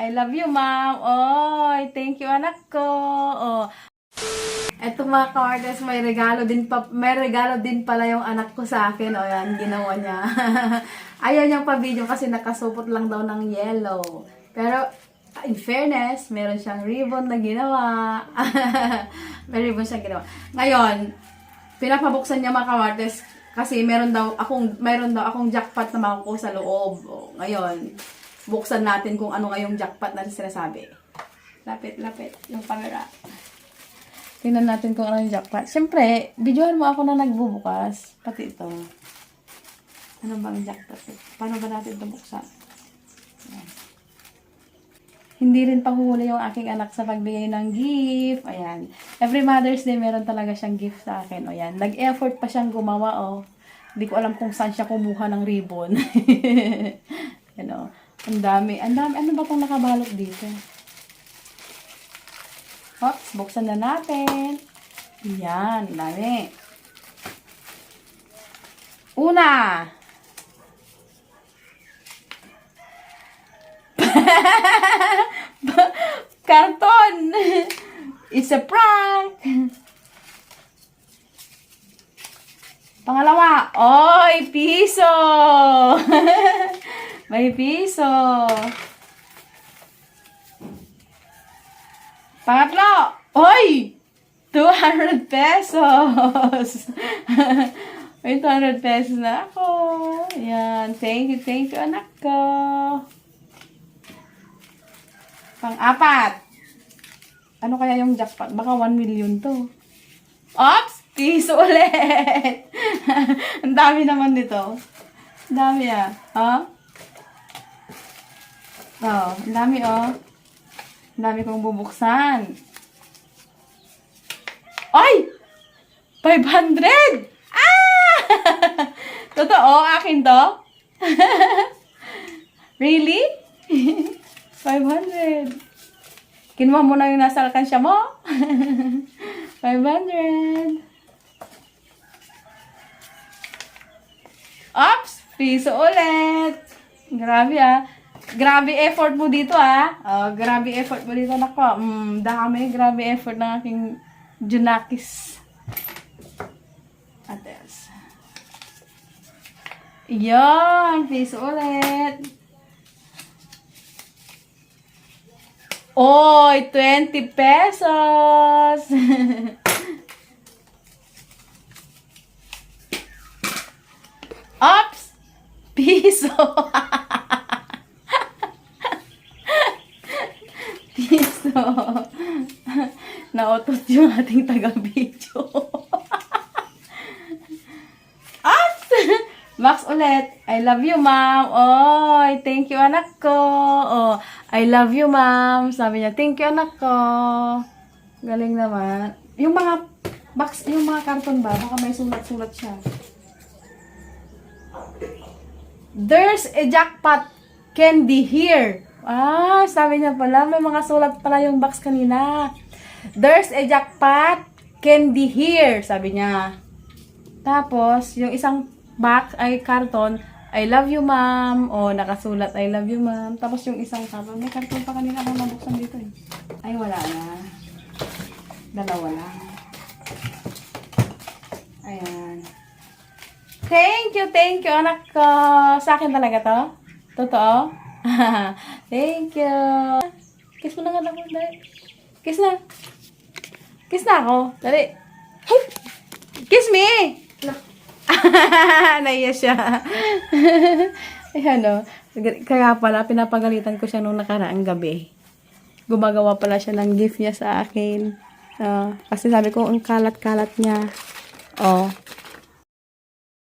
I love you, ma'am. Oy, thank you, anak ko. Oh. Eto mga kawartes, may regalo din pala yung anak ko sa akin. O yan, ginawa niya. Ayaw niyang pa-video kasi nakasupot lang daw ng yellow. Pero, in fairness, meron siyang ribbon na ginawa. May ribbon siyang ginawa. Ngayon, pinapabuksan niya mga kawartes kasi meron daw akong jackpot na makukuha sa loob. O, ngayon, buksan natin kung ano nga yung jackpot na sinasabi. Lapit yung camera. Tingnan natin kung ano yung jackpot. Siyempre, videohan mo ako na nagbubukas. Pati ito. Ano bang jackpot? Paano ba natin ito buksan? Ayan. Hindi rin pahuhuli yung aking anak sa pagbigay ng gift. Ayan. Every Mother's Day, meron talaga siyang gift sa akin. O yan. Nag-effort pa siyang gumawa, oh. Hindi ko alam kung saan siya kumuha ng ribbon. Ano. Ang dami. Ano ba itong nakabalot dito? Oops, buksan na natin. Yan, dami. Una! Karton! It's a prank! Pangalawa, oy, piso! May piso! Pangatlo, oy! 200 pesos! May 200 pesos na ako. Yan, thank you, anak ko. Pang-apat. Ano kaya yung jackpot? Baka 1 million to. Ops! Piso ulit! Ang dami naman nito. Ang dami ah. Oh? Oh, ang dami oh. Ang dami kong bubuksan. Ay! 500! Ah! Totoo? Akin to? Really? 500. Kinuha mo na yung nasa alkansya mo? 500. Ops! Piso ulit. Grabe ah. Grabe effort mo dito ah. Oh, grabe effort mo dito nako. Dami. Grabe effort ng aking Junakis. Ates. Yan. Piso ulit. Oy, 20 pesos. Ops! Piso. Piso. Nautot yung ating taga-video. Ops! Max ulit. I love you, ma'am. Oy, thank you, anak ko. Oh, I love you, ma'am. Sabi niya, thank you, anak ko. Galing naman. Yung mga box, yung mga karton ba, baka may sulat-sulat siya. There's a jackpot candy here. Ah, sabi niya pala, may mga sulat pala yung box kanina. There's a jackpot candy here, sabi niya. Tapos, yung isang box ay karton, I love you, ma'am. O, nakasulat, I love you, ma'am. Tapos yung isang karton, may karton pa kanina akong nabuksan dito eh. Ay, wala na. Dalawa lang. Ayan. Thank you, anak ko. Sa akin talaga to? Totoo? Thank you. Kiss mo na nga ako, dali. Kiss na. Kiss na ako. Dali. Kiss me! Naiya siya. Ayan o. Kaya pala, pinapagalitan ko siya nung nakaraang gabi. Gumagawa pala siya ng gift niya sa akin. Kasi sabi ko, ang kalat-kalat niya. Oh.